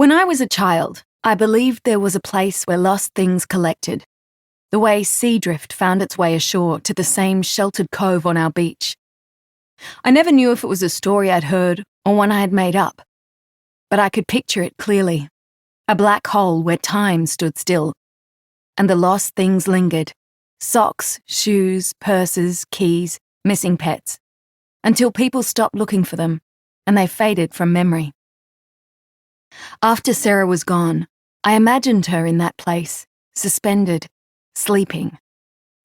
When I was a child, I believed there was a place where lost things collected, the way sea drift found its way ashore to the same sheltered cove on our beach. I never knew if it was a story I'd heard or one I had made up, but I could picture it clearly, a black hole where time stood still, and the lost things lingered, socks, shoes, purses, keys, missing pets, until people stopped looking for them and they faded from memory. After Sarah was gone, I imagined her in that place, suspended, sleeping.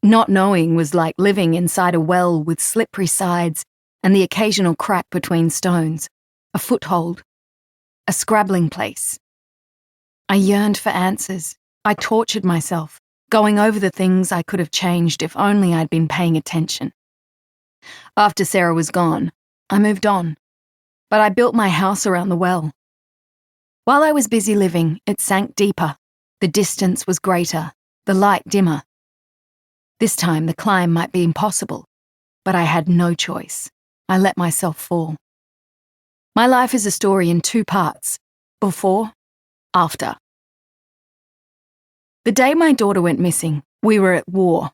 Not knowing was like living inside a well with slippery sides and the occasional crack between stones, a foothold, a scrabbling place. I yearned for answers. I tortured myself, going over the things I could have changed if only I'd been paying attention. After Sarah was gone, I moved on, but I built my house around the well. While I was busy living, it sank deeper. The distance was greater, the light dimmer. This time the climb might be impossible, but I had no choice. I let myself fall. My life is a story in 2 parts: before, after. The day my daughter went missing, we were at war.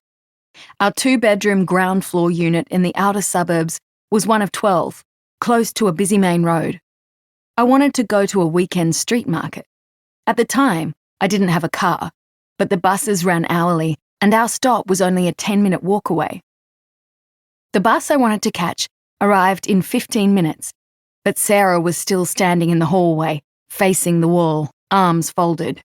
Our 2-bedroom ground floor unit in the outer suburbs was one of 12, close to a busy main road. I wanted to go to a weekend street market. At the time, I didn't have a car, but the buses ran hourly and our stop was only a 10-minute walk away. The bus I wanted to catch arrived in 15 minutes, but Sarah was still standing in the hallway, facing the wall, arms folded.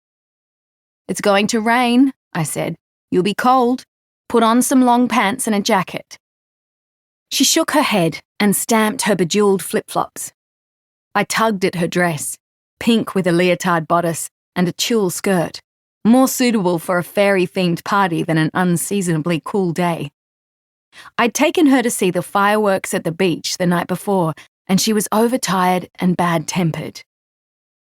"It's going to rain," I said. "You'll be cold. Put on some long pants and a jacket." She shook her head and stamped her bejeweled flip-flops. I tugged at her dress, pink with a leotard bodice and a tulle skirt, more suitable for a fairy-themed party than an unseasonably cool day. I'd taken her to see the fireworks at the beach the night before, and she was overtired and bad-tempered.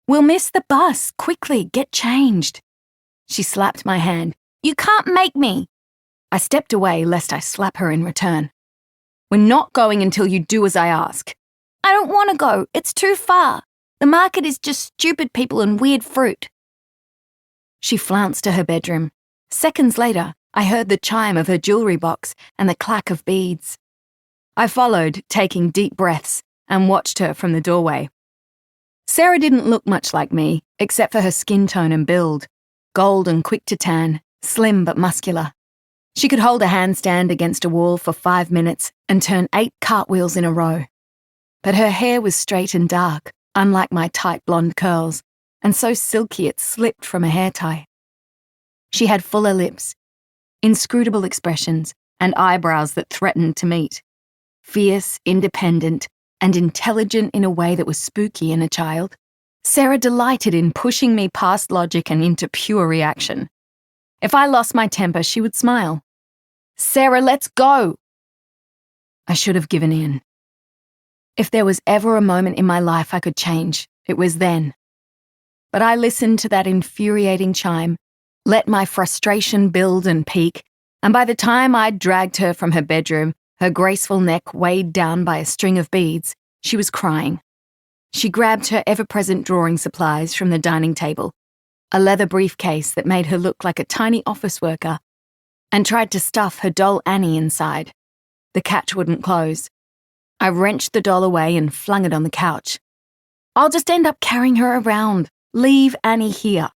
"We'll miss the bus. Quickly, get changed." She slapped my hand. "You can't make me." I stepped away lest I slap her in return. "We're not going until you do as I ask." "I don't want to go. It's too far. The market is just stupid people and weird fruit." She flounced to her bedroom. Seconds later, I heard the chime of her jewelry box and the clack of beads. I followed, taking deep breaths, and watched her from the doorway. Sarah didn't look much like me, except for her skin tone and build. Gold and quick to tan, slim but muscular. She could hold a handstand against a wall for 5 minutes and turn 8 cartwheels in a row. But her hair was straight and dark, unlike my tight blonde curls, and so silky it slipped from a hair tie. She had fuller lips, inscrutable expressions, and eyebrows that threatened to meet. Fierce, independent, and intelligent in a way that was spooky in a child, Sarah delighted in pushing me past logic and into pure reaction. If I lost my temper, she would smile. "Sarah, let's go!" I should have given in. If there was ever a moment in my life I could change, it was then. But I listened to that infuriating chime, let my frustration build and peak, and by the time I'd dragged her from her bedroom, her graceful neck weighed down by a string of beads, she was crying. She grabbed her ever-present drawing supplies from the dining table, a leather briefcase that made her look like a tiny office worker, and tried to stuff her doll Annie inside. The catch wouldn't close. I wrenched the doll away and flung it on the couch. "I'll just end up carrying her around. Leave Annie here."